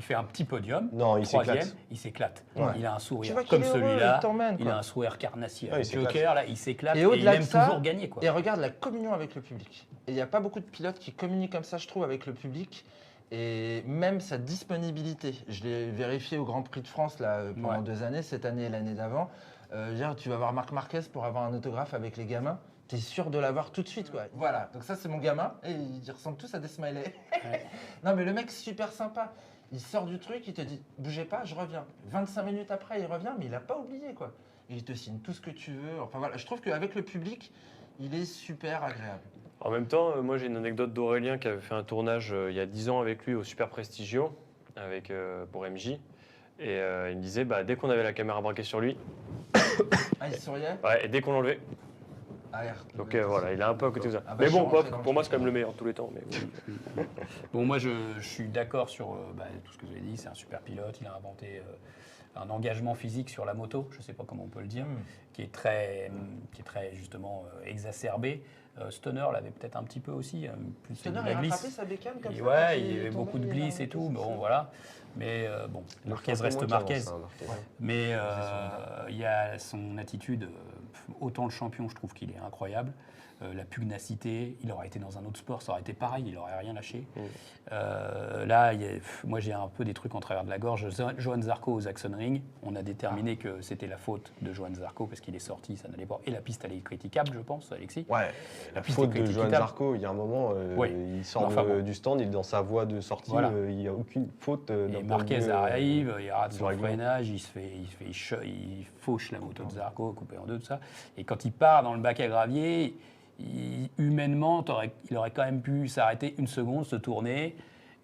[SPEAKER 3] fait un petit podium,
[SPEAKER 2] Non, il
[SPEAKER 3] troisième,
[SPEAKER 2] s'éclate.
[SPEAKER 3] il s'éclate.
[SPEAKER 1] Ouais.
[SPEAKER 3] Il a un
[SPEAKER 1] Tu
[SPEAKER 3] sourire
[SPEAKER 1] vois qu'il
[SPEAKER 3] comme
[SPEAKER 1] est heureux,
[SPEAKER 3] celui-là.
[SPEAKER 1] il t'emmène,
[SPEAKER 3] Il
[SPEAKER 1] quoi.
[SPEAKER 3] a un sourire carnassier.
[SPEAKER 2] Ouais,
[SPEAKER 3] Avec
[SPEAKER 2] il s'éclate.
[SPEAKER 3] Joker, là, il s'éclate
[SPEAKER 1] Et
[SPEAKER 3] et il
[SPEAKER 1] au-delà de
[SPEAKER 3] aime
[SPEAKER 1] ça,
[SPEAKER 3] toujours gagner. Quoi.
[SPEAKER 1] Et regarde la communion avec le public. Et il n'y a pas beaucoup de pilotes qui communiquent comme ça, je trouve, avec le public. Et même sa disponibilité. Je l'ai vérifié au Grand Prix de France là, pendant
[SPEAKER 3] Ouais.
[SPEAKER 1] 2 années, cette année et l'année d'avant. Je veux dire, tu vas voir Marc Marquez pour avoir un autographe avec les gamins. Tu es sûr de l'avoir tout de suite, quoi. Voilà, donc ça c'est mon gamin, et ils ressemblent tous à des smileys.
[SPEAKER 3] Ouais.
[SPEAKER 1] Non mais le mec super sympa. Il sort du truc, il te dit bougez pas, je reviens. 25 minutes après, il revient, mais il a pas oublié, quoi. Et il te signe tout ce que tu veux. Enfin voilà, je trouve qu'avec le public, il est super agréable.
[SPEAKER 4] En même temps, moi j'ai une anecdote d'Aurélien qui avait fait un tournage il y a 10 ans avec lui au Super Prestigio avec, pour MJ. Et il me disait, bah, dès qu'on avait la caméra braquée sur lui,
[SPEAKER 1] Ah, il souriait.
[SPEAKER 4] ouais, et dès qu'on l'enlevait,
[SPEAKER 1] AR.
[SPEAKER 4] donc voilà, il est un peu à côté de ça.
[SPEAKER 1] Ah bah,
[SPEAKER 4] mais
[SPEAKER 1] je suis
[SPEAKER 4] bon,
[SPEAKER 1] rentré dans le
[SPEAKER 4] pour moi
[SPEAKER 1] truc.
[SPEAKER 4] c'est quand même le meilleur de tous les temps. Mais bon.
[SPEAKER 3] Bon, moi, je suis d'accord sur tout ce que vous avez dit. C'est un super pilote. Il a inventé un engagement physique sur la moto, je ne sais pas comment on peut le dire, qui est très justement exacerbé. Stoner l'avait peut-être un petit peu aussi. Plus
[SPEAKER 1] Stoner,
[SPEAKER 3] de
[SPEAKER 1] il
[SPEAKER 3] la
[SPEAKER 1] a
[SPEAKER 3] glisse.
[SPEAKER 1] rattrapé sa bécane comme
[SPEAKER 3] Et
[SPEAKER 1] ça.
[SPEAKER 3] ouais,
[SPEAKER 1] quand
[SPEAKER 3] il y avait
[SPEAKER 1] est
[SPEAKER 3] beaucoup de
[SPEAKER 1] tombé,
[SPEAKER 3] glisse et tout. Bon, voilà. Mais bon,
[SPEAKER 2] Il
[SPEAKER 3] Marquez
[SPEAKER 2] le fait un peu
[SPEAKER 3] reste
[SPEAKER 2] moins
[SPEAKER 3] Marquez.
[SPEAKER 2] qu'avant, ça, Marquez.
[SPEAKER 3] Mais il y a son attitude, autant le champion, je trouve qu'il est incroyable. La pugnacité, il aurait été dans un autre sport, ça aurait été pareil, il n'aurait rien lâché. Là, moi j'ai un peu des trucs en travers de la gorge. Johan Zarco au Sachsenring, on a déterminé que c'était la faute de Johan Zarco parce qu'il est sorti, ça n'allait pas. Et la piste, elle est critiquable, je pense, Alexis.
[SPEAKER 2] Ouais, la
[SPEAKER 3] piste
[SPEAKER 2] faute
[SPEAKER 3] est
[SPEAKER 2] de Johan
[SPEAKER 3] critiquable.
[SPEAKER 2] Zarco, il y a un moment,
[SPEAKER 3] Oui.
[SPEAKER 2] il sort
[SPEAKER 3] Enfin bon.
[SPEAKER 2] du stand, il est dans sa voie de sortie,
[SPEAKER 3] Voilà.
[SPEAKER 2] il n'y a aucune faute.
[SPEAKER 3] Et
[SPEAKER 2] d'un point de
[SPEAKER 3] Marquez
[SPEAKER 2] vue,
[SPEAKER 3] arrive, il rate
[SPEAKER 2] du
[SPEAKER 3] son
[SPEAKER 2] règlement.
[SPEAKER 3] freinage, il fauche la moto de Zarco, coupé en deux, tout ça. Et quand il part dans le bac à gravier, humainement, il aurait quand même pu s'arrêter une seconde, se tourner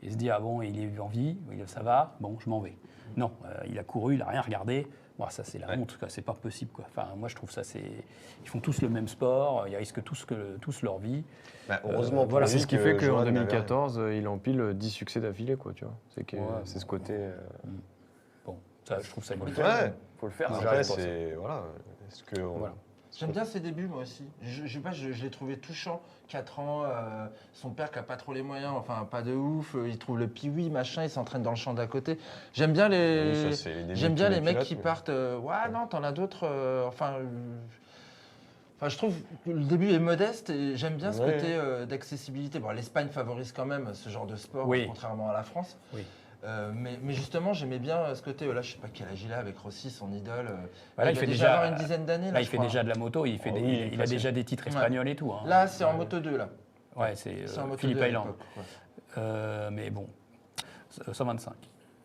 [SPEAKER 3] et se dire ah bon, il est en vie, ça va, bon, je m'en vais. Non, il a couru, il n'a rien regardé. Bon, ça, c'est la honte, quoi. C'est pas possible, quoi. Enfin, moi, je trouve ça, ils font tous le même sport, ils risquent tous leur vie.
[SPEAKER 2] Bah, heureusement, pour
[SPEAKER 3] voilà,
[SPEAKER 2] lui
[SPEAKER 4] C'est ce qui fait qu'en
[SPEAKER 2] Johan n'avait
[SPEAKER 4] 2014, il empile 10 succès d'affilée, quoi, tu vois. C'est
[SPEAKER 3] Ouais,
[SPEAKER 4] ce côté.
[SPEAKER 3] Bon, ça, je trouve ça
[SPEAKER 2] rien.
[SPEAKER 3] limité.
[SPEAKER 2] Ouais,
[SPEAKER 4] Faut le faire.
[SPEAKER 2] après,
[SPEAKER 4] j'arrive pas.
[SPEAKER 2] c'est. Voilà. Est-ce que.
[SPEAKER 3] Voilà.
[SPEAKER 1] J'aime bien ses débuts, moi aussi. Je sais pas, je l'ai trouvé touchant. 4 ans, son père qui a pas trop les moyens, enfin pas de ouf. Il trouve le piwi, machin, il s'entraîne dans le champ d'à côté. J'aime bien
[SPEAKER 2] Oui, ça, c'est les débuts
[SPEAKER 1] j'aime
[SPEAKER 2] de
[SPEAKER 1] bien
[SPEAKER 2] tous
[SPEAKER 1] les
[SPEAKER 2] les
[SPEAKER 1] mecs
[SPEAKER 2] pilotes,
[SPEAKER 1] qui
[SPEAKER 2] mais-
[SPEAKER 1] partent. Ouais, non, t'en as d'autres. Enfin, je trouve que le début est modeste et j'aime bien ce
[SPEAKER 2] Ouais.
[SPEAKER 1] côté d'accessibilité. Bon, l'Espagne favorise quand même ce genre de sport,
[SPEAKER 3] Oui.
[SPEAKER 1] contrairement à la France.
[SPEAKER 3] Oui.
[SPEAKER 1] Mais justement, j'aimais bien ce côté. Là, je sais pas quel âge il a avec Rossi, son idole.
[SPEAKER 3] Voilà,
[SPEAKER 1] il fait déjà avoir une dizaine d'années.
[SPEAKER 3] Là, il fait déjà de la moto, il a déjà des titres espagnols et tout. Hein.
[SPEAKER 1] Là, c'est en Moto 2, là.
[SPEAKER 3] Ouais, c'est
[SPEAKER 1] en Moto
[SPEAKER 3] Philippe
[SPEAKER 1] 2 à
[SPEAKER 3] Island.
[SPEAKER 1] l'époque, ouais.
[SPEAKER 3] Mais bon, 125,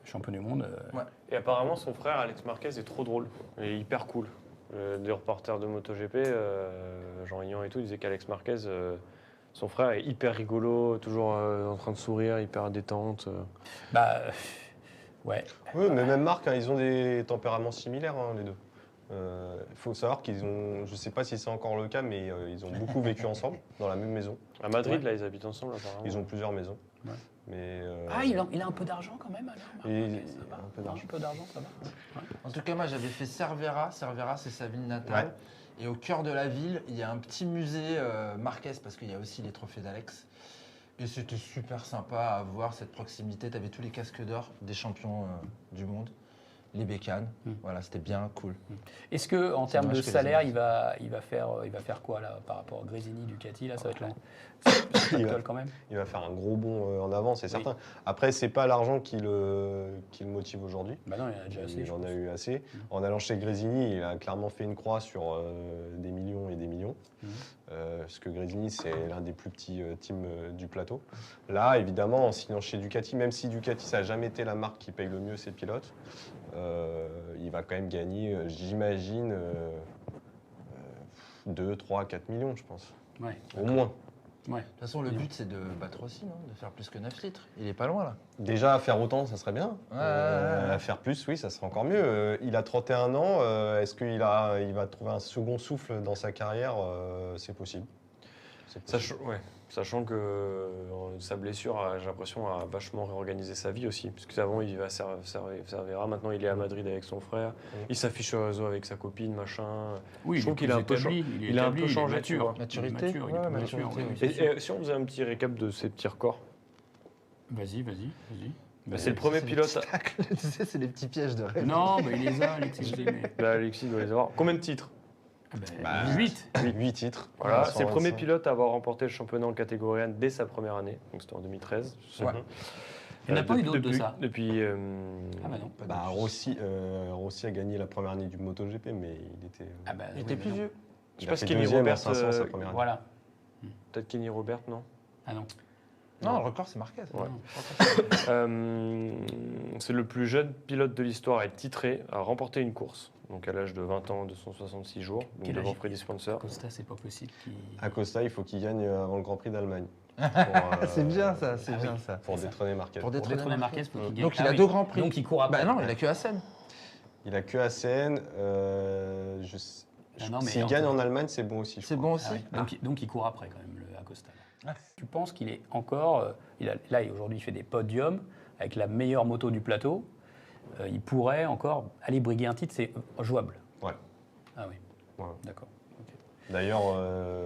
[SPEAKER 3] champion du monde.
[SPEAKER 1] Ouais.
[SPEAKER 4] Et apparemment, son frère, Alex Marquez, est trop drôle et hyper cool. Des reporters de MotoGP, Jean Ignan et tout, disaient qu'Alex Marquez, son frère, est hyper rigolo, toujours en train de sourire, hyper détente.
[SPEAKER 3] Bah, ouais.
[SPEAKER 2] Oui, mais même Marc, ils ont des tempéraments similaires, les deux. Il faut savoir qu'ils ont, je ne sais pas si c'est encore le cas, mais ils ont beaucoup vécu ensemble, dans la même maison.
[SPEAKER 4] À Madrid, là, ils habitent ensemble, apparemment.
[SPEAKER 2] Ils ont plusieurs maisons.
[SPEAKER 3] Ouais.
[SPEAKER 2] Mais,
[SPEAKER 3] Il a un peu d'argent quand même, alors. Ça va. Un peu d'argent, ça va. Ouais.
[SPEAKER 1] En tout cas, moi, j'avais fait Cervera. Cervera, c'est sa ville natale. Et au cœur de la ville, il y a un petit musée Marquez, parce qu'il y a aussi les trophées d'Alex. Et c'était super sympa à voir cette proximité. Tu avais tous les casques d'or des champions du monde, les bécanes. Voilà, c'était bien cool.
[SPEAKER 3] Est-ce que en termes de
[SPEAKER 1] dommage que les
[SPEAKER 3] salaire,
[SPEAKER 1] images-
[SPEAKER 3] il va faire quoi là par rapport à Grésini, Ducati là, ça va être long. Ça
[SPEAKER 2] Il
[SPEAKER 3] colle
[SPEAKER 2] va-
[SPEAKER 3] quand même.
[SPEAKER 2] il va faire un gros bond en avant, c'est
[SPEAKER 3] Oui.
[SPEAKER 2] certain. Après, c'est pas l'argent qui le motive aujourd'hui.
[SPEAKER 3] Bah non, il en a déjà assez.
[SPEAKER 2] Il
[SPEAKER 3] je
[SPEAKER 2] en a
[SPEAKER 3] pense.
[SPEAKER 2] eu assez. En allant chez Grésini, il a clairement fait une croix sur des millions et des millions. Parce que Grésini, c'est l'un des plus petits teams du plateau. Là, évidemment, en signant chez Ducati, même si Ducati, ça n'a jamais été la marque qui paye le mieux ses pilotes, il va quand même gagner, j'imagine, 2, 3, 4 millions, je pense.
[SPEAKER 3] Ouais.
[SPEAKER 2] Au moins.
[SPEAKER 3] Ouais.
[SPEAKER 1] De toute façon, le but, c'est de battre aussi, non? De faire plus que 9 titres. Il est pas loin, là.
[SPEAKER 2] Déjà, faire autant, ça serait bien.
[SPEAKER 1] Ouais.
[SPEAKER 2] Faire plus, oui, ça serait encore mieux. Il a 31 ans. Est-ce qu'il va trouver un second souffle dans sa carrière? C'est possible.
[SPEAKER 4] Sachant que sa blessure, j'ai l'impression, a vachement réorganisé sa vie aussi. Parce qu'avant, il va Cervera, maintenant il est à Madrid avec son frère. Il s'affiche sur le réseau avec sa copine, machin.
[SPEAKER 3] Oui,
[SPEAKER 4] Je trouve qu'il a un peu il a un peu changé, tu vois.
[SPEAKER 1] Maturité.
[SPEAKER 3] Il est
[SPEAKER 1] Ouais,
[SPEAKER 3] plus
[SPEAKER 1] maturité,
[SPEAKER 3] mature, oui,
[SPEAKER 1] oui.
[SPEAKER 3] c'est sûr.
[SPEAKER 4] Et si on faisait un petit récap de ses petits records?
[SPEAKER 3] Vas-y.
[SPEAKER 4] C'est le premier pilote.
[SPEAKER 1] Tu sais, c'est les petits pièges de rêve.
[SPEAKER 3] Non, il les a, Alexis.
[SPEAKER 4] Bah, Alexis doit les avoir. Combien de titres?
[SPEAKER 3] 8.
[SPEAKER 2] 8 titres.
[SPEAKER 4] Voilà, c'est le
[SPEAKER 2] 125.
[SPEAKER 4] premier pilote à avoir remporté le championnat en catégorie 1 dès sa première année. Donc c'était en 2013.
[SPEAKER 1] Ouais.
[SPEAKER 3] Il n'y en a pas eu d'autres de ça.
[SPEAKER 4] Depuis.
[SPEAKER 3] Ah bah non.
[SPEAKER 2] Bah, Rossi a gagné la première année du MotoGP, mais il était.
[SPEAKER 3] Ah bah,
[SPEAKER 1] Il était plus vieux.
[SPEAKER 4] Je sais
[SPEAKER 2] Il
[SPEAKER 4] pas
[SPEAKER 2] a
[SPEAKER 4] si
[SPEAKER 2] fait
[SPEAKER 4] Kenny
[SPEAKER 2] deuxième
[SPEAKER 4] Robert.
[SPEAKER 2] en 500 sa première année.
[SPEAKER 3] Voilà.
[SPEAKER 4] Peut-être Kenny Robert, non?
[SPEAKER 3] Ah non.
[SPEAKER 1] Non, le record, c'est Marquez.
[SPEAKER 4] Ouais. C'est le plus jeune pilote de l'histoire à être titré, à remporter une course. Donc à l'âge de 20 ans, 266 jours, donc
[SPEAKER 3] Quel
[SPEAKER 4] devant
[SPEAKER 3] âge
[SPEAKER 4] Freddy Spencer.
[SPEAKER 3] Costa, c'est pas possible.
[SPEAKER 2] Acosta, il faut qu'il gagne avant le Grand Prix d'Allemagne.
[SPEAKER 1] C'est bien ça, c'est
[SPEAKER 3] Ah
[SPEAKER 1] bien
[SPEAKER 3] oui.
[SPEAKER 1] ça.
[SPEAKER 2] Pour détrôner Marquez.
[SPEAKER 1] Pour
[SPEAKER 3] Pour détrôner Marquez, faut qu'il gagne.
[SPEAKER 1] Donc il
[SPEAKER 3] Ah
[SPEAKER 1] a
[SPEAKER 3] oui.
[SPEAKER 1] 2 grands prix.
[SPEAKER 3] Donc il court après.
[SPEAKER 1] Bah non, il a que Assen.
[SPEAKER 2] Il a que Assen.
[SPEAKER 3] Ah non, mais
[SPEAKER 2] S'il gagne en Allemagne, c'est bon aussi. je
[SPEAKER 1] C'est
[SPEAKER 2] crois.
[SPEAKER 1] bon
[SPEAKER 3] Ah
[SPEAKER 1] aussi.
[SPEAKER 3] oui. Donc il court après quand même, le Acosta.
[SPEAKER 1] Ah.
[SPEAKER 3] Tu penses qu'il est encore... là, aujourd'hui, il fait des podiums avec la meilleure moto du plateau. Il pourrait encore aller briguer un titre, c'est jouable.
[SPEAKER 2] Ouais.
[SPEAKER 3] Ah oui,
[SPEAKER 2] Ouais.
[SPEAKER 3] d'accord.
[SPEAKER 2] D'ailleurs,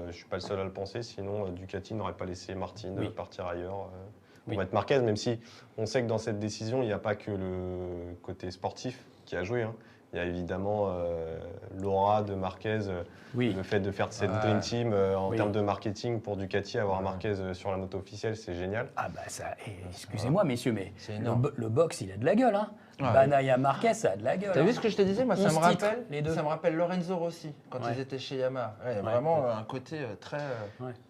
[SPEAKER 2] je ne suis pas le seul à le penser, sinon Ducati n'aurait pas laissé Martin
[SPEAKER 3] Oui.
[SPEAKER 2] partir ailleurs pour
[SPEAKER 3] Oui.
[SPEAKER 2] mettre Marquez, même si on sait que dans cette décision, il n'y a pas que le côté sportif qui a joué. Hein. Il y a évidemment l'aura de Marquez,
[SPEAKER 3] Oui,
[SPEAKER 2] le fait de faire cette
[SPEAKER 1] Ouais.
[SPEAKER 2] Dream Team en
[SPEAKER 3] Oui.
[SPEAKER 2] termes de marketing pour Ducati, avoir Marquez sur la moto officielle, c'est génial.
[SPEAKER 3] ah bah ça, excusez-moi messieurs, mais
[SPEAKER 1] C'est énorme.
[SPEAKER 3] le box, il a de la gueule. Hein.
[SPEAKER 1] Ouais.
[SPEAKER 3] Banaya Marquez, ça a de la gueule.
[SPEAKER 1] T'as
[SPEAKER 3] hein.
[SPEAKER 1] vu ce que je te disais? Moi, ça
[SPEAKER 3] 11
[SPEAKER 1] me
[SPEAKER 3] titres,
[SPEAKER 1] rappelle
[SPEAKER 3] les deux.
[SPEAKER 1] Ça me rappelle Lorenzo Rossi quand
[SPEAKER 3] Ouais.
[SPEAKER 1] ils étaient chez Yamaha. Ouais, vraiment un côté très.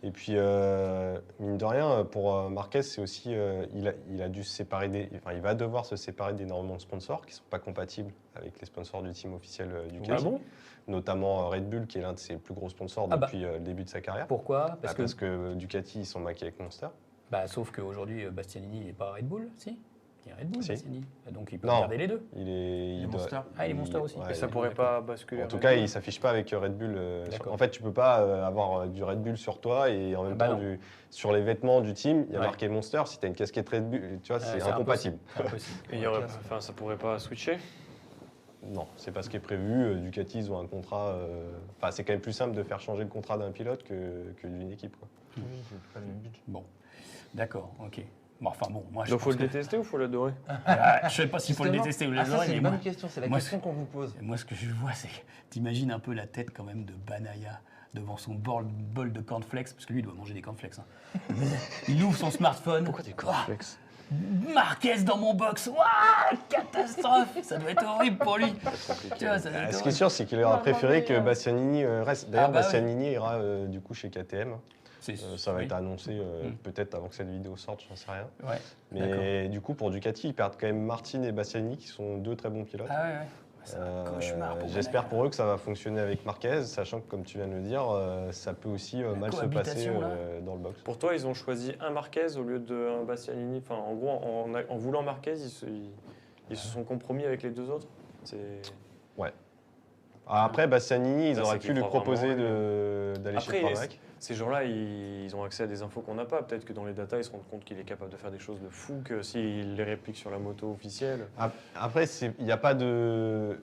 [SPEAKER 2] Et puis, mine de rien, pour Marquez, c'est aussi, il a dû se séparer il va devoir se séparer d'énormément de sponsors qui ne sont pas compatibles avec les sponsors du team officiel Ducati.
[SPEAKER 3] Ah bon?
[SPEAKER 2] Notamment Red Bull, qui est l'un de ses plus gros sponsors
[SPEAKER 3] Ah bah.
[SPEAKER 2] depuis le début de sa carrière.
[SPEAKER 3] Pourquoi?
[SPEAKER 2] Parce que Ducati, ils sont maqués avec Monster.
[SPEAKER 3] Bah, sauf qu'aujourd'hui, Bastianini, il n'est pas Red Bull, si? Il est Red Bull,
[SPEAKER 2] Si.
[SPEAKER 3] Bastianini. Donc il peut
[SPEAKER 2] Non.
[SPEAKER 3] regarder les deux.
[SPEAKER 2] Il est
[SPEAKER 1] Monster.
[SPEAKER 3] Ah, il est Monster aussi.
[SPEAKER 2] ouais,
[SPEAKER 4] Et ça
[SPEAKER 2] il-
[SPEAKER 4] pourrait pas basculer.
[SPEAKER 2] En tout
[SPEAKER 4] Red
[SPEAKER 2] cas,
[SPEAKER 4] Bull.
[SPEAKER 2] il ne s'affiche pas avec Red Bull.
[SPEAKER 3] D'accord.
[SPEAKER 2] En fait, tu ne peux pas avoir du Red Bull sur toi et en même
[SPEAKER 3] bah
[SPEAKER 2] temps,
[SPEAKER 3] non.
[SPEAKER 2] sur les vêtements du team, il y a
[SPEAKER 3] Ouais.
[SPEAKER 2] marqué Monster. Si tu as une casquette Red Bull, tu vois, c'est
[SPEAKER 3] C'est
[SPEAKER 2] incompatible.
[SPEAKER 3] C'est impossible.
[SPEAKER 4] Et il y aurait, enfin, ça pourrait pas switcher.
[SPEAKER 2] Non, c'est pas ce qui est prévu. Ducati, ils ont un contrat. Enfin, c'est quand même plus simple de faire changer le contrat d'un pilote que d'une équipe, quoi.
[SPEAKER 1] Oui, c'est pas le même budget.
[SPEAKER 3] Bon, d'accord, ok. Bon, enfin bon, moi je
[SPEAKER 4] Donc faut
[SPEAKER 3] pense
[SPEAKER 4] le
[SPEAKER 3] que-
[SPEAKER 4] détester ou faut l'adorer?
[SPEAKER 3] Je sais pas s'il faut le
[SPEAKER 1] Justement.
[SPEAKER 3] détester ou
[SPEAKER 1] Ah, ça,
[SPEAKER 3] l'adorer,
[SPEAKER 1] c'est
[SPEAKER 3] mais
[SPEAKER 1] une
[SPEAKER 3] moi,
[SPEAKER 1] bonne question. C'est la
[SPEAKER 3] moi,
[SPEAKER 1] question qu'on vous pose.
[SPEAKER 3] moi, ce que je vois, c'est t'imagines un peu la tête quand même de Banaya devant son bol de cornflakes, parce que lui, il doit manger des cornflakes. Hein. Il ouvre son smartphone.
[SPEAKER 4] Pourquoi des cornflakes?
[SPEAKER 3] Marquez dans mon box, waouh, catastrophe. Ça doit être horrible pour lui. Tu vois, ça doit être
[SPEAKER 2] Ce qui est
[SPEAKER 3] horrible.
[SPEAKER 2] sûr, c'est qu'il aura préféré que Bastianini reste. D'ailleurs,
[SPEAKER 3] bah
[SPEAKER 2] Bastianini ira du coup chez KTM. Ça va
[SPEAKER 3] oui.
[SPEAKER 2] être annoncé peut-être avant que cette vidéo sorte, j'en sais rien.
[SPEAKER 3] Ouais,
[SPEAKER 2] Mais du coup, pour Ducati, ils perdent quand même Martin et Bastianini, qui sont deux très bons pilotes.
[SPEAKER 3] Ah ouais. C'est un cauchemar pour
[SPEAKER 2] J'espère
[SPEAKER 3] Banaya.
[SPEAKER 2] pour eux que ça va fonctionner avec Marquez, sachant que, comme tu viens de le dire, ça peut aussi mal se passer
[SPEAKER 3] cohabitation, là.
[SPEAKER 2] dans le box.
[SPEAKER 4] Pour toi, ils ont choisi un Marquez au lieu d'un Bastianini. Enfin, en gros, en voulant Marquez, ils se sont compromis avec les deux autres.
[SPEAKER 2] Après, Bastianini, ils
[SPEAKER 4] Ça,
[SPEAKER 2] auraient
[SPEAKER 4] c'est
[SPEAKER 2] pu
[SPEAKER 4] qu'il
[SPEAKER 2] lui
[SPEAKER 4] croit
[SPEAKER 2] proposer
[SPEAKER 4] vraiment,
[SPEAKER 2] d'aller chez
[SPEAKER 4] Après,
[SPEAKER 2] Pramac.
[SPEAKER 4] ces gens-là, ils ont accès à des infos qu'on n'a pas. Peut-être que dans les datas, ils se rendent compte qu'il est capable de faire des choses de fou, que s'il les réplique sur la moto officielle.
[SPEAKER 2] Après, il n'y a pas de.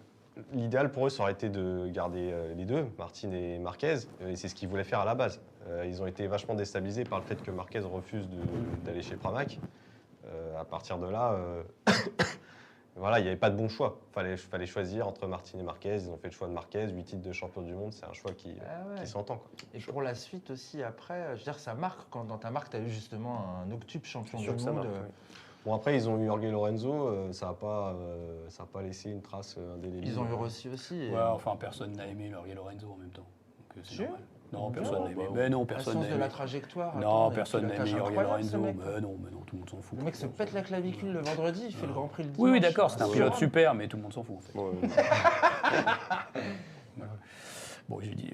[SPEAKER 2] L'idéal pour eux, ça aurait été de garder les deux, Martin et Marquez, et c'est ce qu'ils voulaient faire à la base. Ils ont été vachement déstabilisés par le fait que Marquez refuse d'aller chez Pramac. À partir de là, voilà, il n'y avait pas de bon choix. Fallait choisir entre Martin et Marquez. Ils ont fait le choix de Marquez, 8 titres de champion du monde, c'est un choix qui s'entend, quoi.
[SPEAKER 1] Et pour la suite aussi, après, je veux dire, ça marque quand dans ta marque, tu as eu justement un octuple champion
[SPEAKER 4] C'est
[SPEAKER 1] du
[SPEAKER 4] sûr que ça
[SPEAKER 1] monde.
[SPEAKER 4] marque, oui.
[SPEAKER 2] Bon, après, ils ont eu Jorge Lorenzo, ça n'a pas laissé une trace indélébile.
[SPEAKER 1] Ils ont eu Rossi aussi. Et...
[SPEAKER 3] Ouais, enfin, personne n'a aimé Jorge Lorenzo en même temps. Donc, c'est
[SPEAKER 1] Sûr
[SPEAKER 3] normal. Non,
[SPEAKER 1] Non,
[SPEAKER 3] personne n'a aimé.
[SPEAKER 4] bah,
[SPEAKER 3] Mais non,
[SPEAKER 1] La
[SPEAKER 3] personne
[SPEAKER 1] science
[SPEAKER 3] n'a
[SPEAKER 1] de
[SPEAKER 3] aimé.
[SPEAKER 1] la trajectoire.
[SPEAKER 3] Non,
[SPEAKER 1] attends,
[SPEAKER 3] personne n'a
[SPEAKER 1] pilotage
[SPEAKER 3] aimé Jorge
[SPEAKER 1] incroyable, ce
[SPEAKER 3] Lorenzo.
[SPEAKER 1] mec.
[SPEAKER 3] Mais non, tout le monde s'en fout.
[SPEAKER 1] Le mec se pète la clavicule le vendredi, il fait le Grand Prix le dimanche.
[SPEAKER 3] Oui, d'accord, c'est un
[SPEAKER 1] C'est
[SPEAKER 3] pilote
[SPEAKER 1] vrai.
[SPEAKER 3] super, mais tout le monde s'en fout en fait.
[SPEAKER 4] Bon,
[SPEAKER 3] Bon, j'ai dit.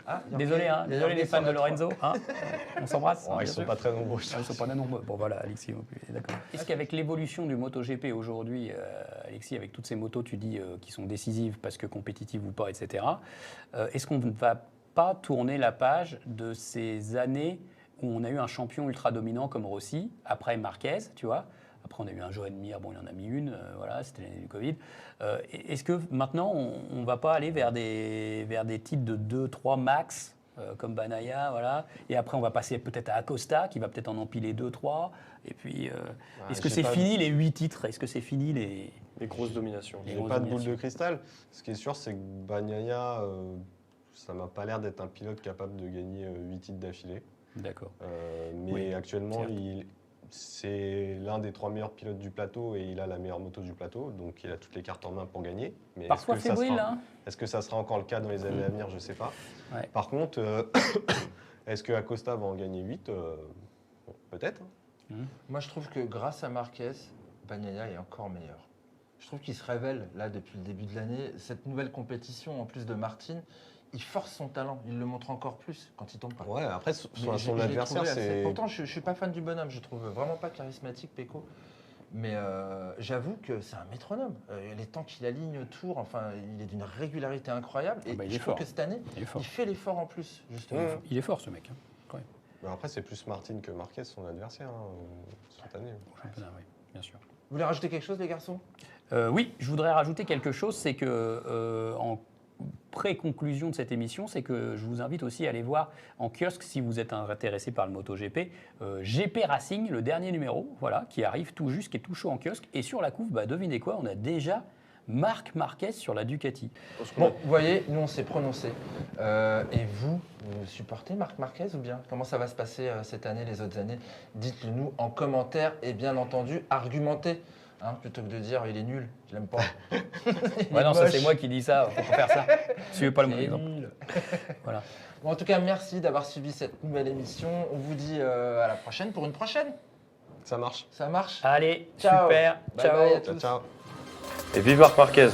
[SPEAKER 1] Ah, il y a
[SPEAKER 3] Désolé,
[SPEAKER 1] Jorge-
[SPEAKER 3] hein,
[SPEAKER 1] il y a
[SPEAKER 3] désolé
[SPEAKER 1] Jorge
[SPEAKER 3] les fans de
[SPEAKER 1] 123.
[SPEAKER 3] Lorenzo. Hein, on s'embrasse.
[SPEAKER 2] Oh,
[SPEAKER 3] hein,
[SPEAKER 2] ils
[SPEAKER 3] bien
[SPEAKER 2] sont
[SPEAKER 3] sûr.
[SPEAKER 2] pas très nombreux.
[SPEAKER 3] Ah, ils sont pas là nombreux. Bon voilà, Alexis non plus, d'accord. Est-ce qu'avec l'évolution du MotoGP aujourd'hui, Alexis, avec toutes ces motos, tu dis qui sont décisives parce que compétitives ou pas, etc. Est-ce qu'on ne va pas tourner la page de ces années où on a eu un champion ultra dominant comme Rossi, après Marquez, tu vois? Après, on a eu un Joan Mir, bon, il en a mis une, voilà, c'était l'année du Covid. Est-ce que maintenant, on ne va pas aller vers des titres de 2-3 max, comme Banaya, voilà, et après, on va passer peut-être à Acosta, qui va peut-être en empiler 2-3, et puis, est-ce que
[SPEAKER 2] j'ai
[SPEAKER 3] c'est
[SPEAKER 2] pas-
[SPEAKER 3] fini les 8 titres? Est-ce que c'est fini les...
[SPEAKER 4] les grosses dominations.
[SPEAKER 3] Les
[SPEAKER 2] J'ai
[SPEAKER 3] grosses
[SPEAKER 2] pas de boule
[SPEAKER 3] dominations.
[SPEAKER 2] de cristal. Ce qui est sûr, c'est que Bagnaia, ça m'a pas l'air d'être un pilote capable de gagner 8 titres d'affilée.
[SPEAKER 3] D'accord.
[SPEAKER 2] Mais
[SPEAKER 3] Oui,
[SPEAKER 2] actuellement,
[SPEAKER 3] certes.
[SPEAKER 2] c'est l'un des 3 meilleurs pilotes du plateau et il a la meilleure moto du plateau, donc il a toutes les cartes en main pour gagner. Mais
[SPEAKER 3] Parfois
[SPEAKER 2] est-ce que ça
[SPEAKER 3] fébrile,
[SPEAKER 2] sera-
[SPEAKER 3] hein?
[SPEAKER 2] Est-ce que ça sera encore le cas dans les années à venir? Je ne sais pas.
[SPEAKER 3] Ouais.
[SPEAKER 2] Par contre, est-ce que Acosta va en gagner 8? Bon, peut-être.
[SPEAKER 1] Moi, je trouve que grâce à Marquez, Bagnaia est encore meilleur. Je trouve qu'il se révèle, là, depuis le début de l'année. Cette nouvelle compétition, en plus de Martin, il force son talent. Il le montre encore plus quand il tombe pas.
[SPEAKER 2] Ouais, après, son
[SPEAKER 1] Mais je l'ai
[SPEAKER 2] adversaire,
[SPEAKER 1] trouvé assez-
[SPEAKER 2] c'est.
[SPEAKER 1] Pourtant, je ne suis pas fan du bonhomme. Je trouve vraiment pas charismatique, Pecco. Mais j'avoue que c'est un métronome. Les temps qu'il aligne autour, enfin, il est d'une régularité incroyable. Et
[SPEAKER 3] Ah bah, il
[SPEAKER 1] je
[SPEAKER 3] est
[SPEAKER 1] trouve
[SPEAKER 3] fort.
[SPEAKER 1] que cette année,
[SPEAKER 3] Il est fort.
[SPEAKER 1] il fait l'effort en plus, justement.
[SPEAKER 2] Ouais.
[SPEAKER 3] Il est fort, ce mec. Hein.
[SPEAKER 2] Mais après, c'est plus Martin que Marquez, son adversaire, cette année.
[SPEAKER 3] Au championnat, oui, bien sûr.
[SPEAKER 1] Vous voulez rajouter quelque chose, les garçons?
[SPEAKER 3] Oui, je voudrais rajouter quelque chose, c'est que en pré-conclusion de cette émission, c'est que je vous invite aussi à aller voir en kiosque, si vous êtes intéressé par le MotoGP, GP Racing, le dernier numéro, voilà, qui arrive tout juste, qui est tout chaud en kiosque. Et sur la couve, bah, devinez quoi, on a déjà Marc Marquez sur la Ducati.
[SPEAKER 1] Bon, vous voyez, nous, on s'est prononcé. Et vous supportez Marc Marquez ou bien? Comment ça va se passer cette année, les autres années? Dites-le nous en commentaire et bien entendu, argumentez. Hein, plutôt que de dire il est nul, je l'aime pas.
[SPEAKER 3] Ouais, non, ça c'est moi qui dis ça, faut pas faire ça. Suivez pas le
[SPEAKER 1] Il
[SPEAKER 3] mon
[SPEAKER 1] est
[SPEAKER 3] exemple.
[SPEAKER 1] nul.
[SPEAKER 3] Voilà.
[SPEAKER 1] Bon, en tout cas, merci d'avoir suivi cette nouvelle émission. On vous dit à la prochaine pour une prochaine.
[SPEAKER 2] Ça marche.
[SPEAKER 1] Ça marche?
[SPEAKER 3] Allez,
[SPEAKER 1] Ciao.
[SPEAKER 3] super,
[SPEAKER 1] Bye
[SPEAKER 3] ciao.
[SPEAKER 1] bye à
[SPEAKER 2] Ciao,
[SPEAKER 1] tous.
[SPEAKER 2] ciao.
[SPEAKER 4] Et vive Marc Marquez.